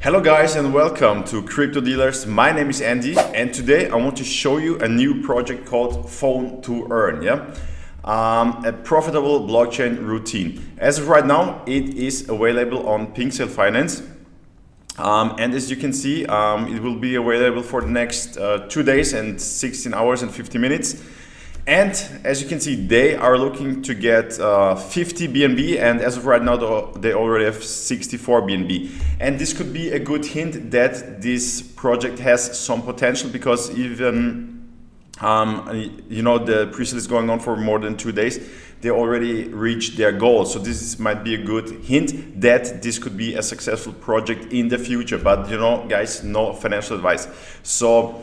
Hello guys and welcome to Crypto Dealers. My name is Andy and today I want to show you a new project called Phone to Earn. A profitable blockchain routine. As of right now, it is available on Phemex Finance. And as you can see, it will be available for the next 2 days and 16 hours and 50 minutes. And as you can see, they are looking to get 50 BNB, and as of right now, they already have 64 BNB. And this could be a good hint that this project has some potential, because even the pre-sale is going on for more than 2 days. They already reached their goal, so this might be a good hint that this could be a successful project in the future. But guys, no financial advice. So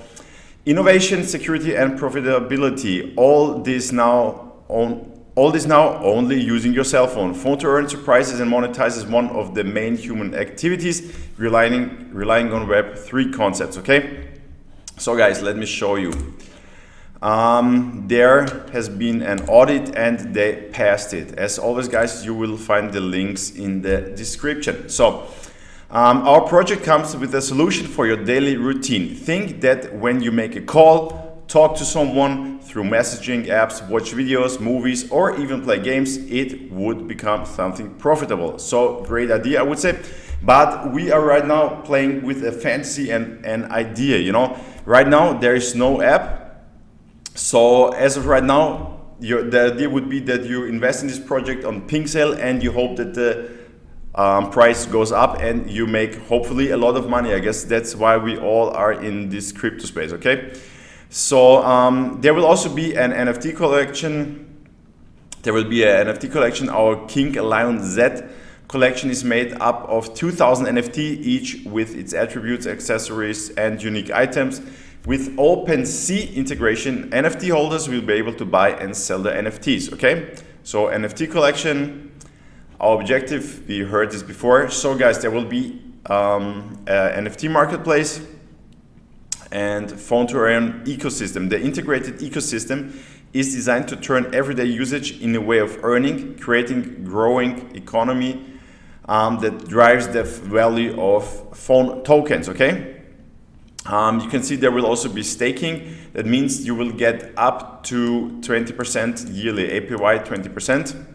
innovation, security, and profitability. All this now only using your cell phone. Phone to Earn surprises and monetizes one of the main human activities, relying on Web3 concepts. Okay, so guys, let me show you. There has been an audit and they passed it. As always, guys, you will find the links in the description. So our project comes with a solution for your daily routine. Think that when you make a call, talk to someone through messaging apps, watch videos, movies, or even play games, it would become something profitable. So great idea, I would say. But we are right now playing with a fantasy and an idea. Right now there is no app. So as of right now, the idea would be that you invest in this project on Phemex and you hope that the price goes up and you make hopefully a lot of money. I guess that's why we all are in this crypto space. Okay, so there will also be an NFT collection. Our King Lion Z collection is made up of 2,000 NFT each, with its attributes, accessories, and unique items. With OpenSea integration, NFT holders will be able to buy and sell the NFTs. Okay, so NFT collection. Our objective, we heard this before. So guys, there will be an NFT marketplace and Phone to Earn ecosystem. The integrated ecosystem is designed to turn everyday usage in a way of earning, creating growing economy that drives the value of phone tokens. Okay, you can see there will also be staking. That means you will get up to 20% yearly APY, 20%.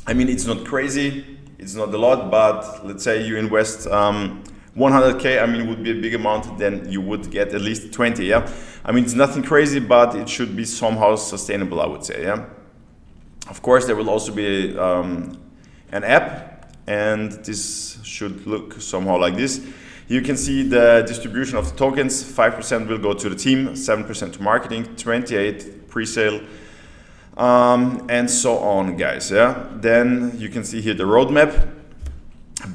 I mean, it's not crazy, it's not a lot, but let's say you invest 100K, I mean, it would be a big amount, then you would get at least 20, yeah? I mean, it's nothing crazy, but it should be somehow sustainable, I would say, yeah? Of course, there will also be an app, and this should look somehow like this. You can see the distribution of the tokens. 5% will go to the team, 7% to marketing, 28% pre-sale, and so on, guys. Yeah, then you can see here the roadmap,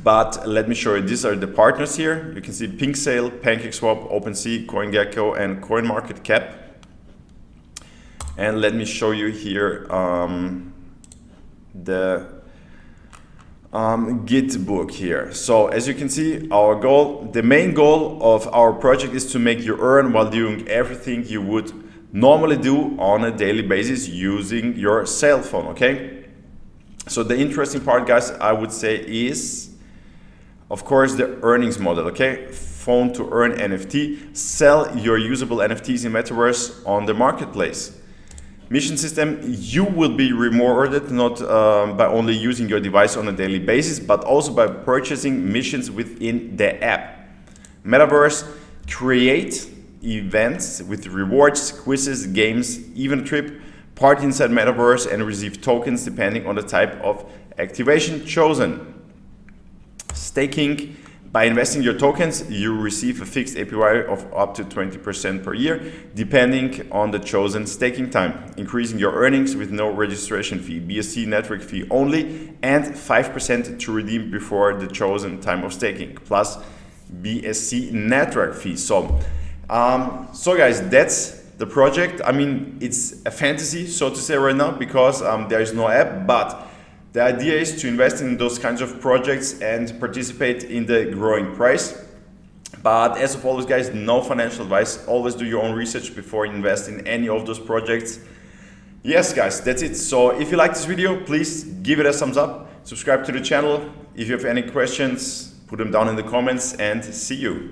but let me show you. These are the partners here. You can see Phemex, PancakeSwap, OpenSea, CoinGecko, and CoinMarketCap. And let me show you here the Git book here. So as you can see, our goal, the main goal of our project, is to make you earn while doing everything you would normally do on a daily basis using your cell phone. Okay, so the interesting part, guys, I would say, is of course the earnings model. Okay, Phone to Earn NFT. Sell your usable NFTs in Metaverse on the marketplace. Mission system: you will be rewarded not by only using your device on a daily basis, but also by purchasing missions within the app. Metaverse: create events with rewards, quizzes, games, event trip, party inside Metaverse, and receive tokens depending on the type of activation chosen. Staking: by investing your tokens, you receive a fixed APY of up to 20% per year, depending on the chosen staking time, increasing your earnings with no registration fee, BSC network fee only, and 5% to redeem before the chosen time of staking, plus BSC network fee. So guys, that's the project. I mean, it's a fantasy, so to say, right now, because there is no app, but the idea is to invest in those kinds of projects and participate in the growing price. But as of always, guys, no financial advice. Always do your own research before you invest in any of those projects. Yes, guys, that's it. So if you like this video, please give it a thumbs up, subscribe to the channel. If you have any questions, put them down in the comments and see you.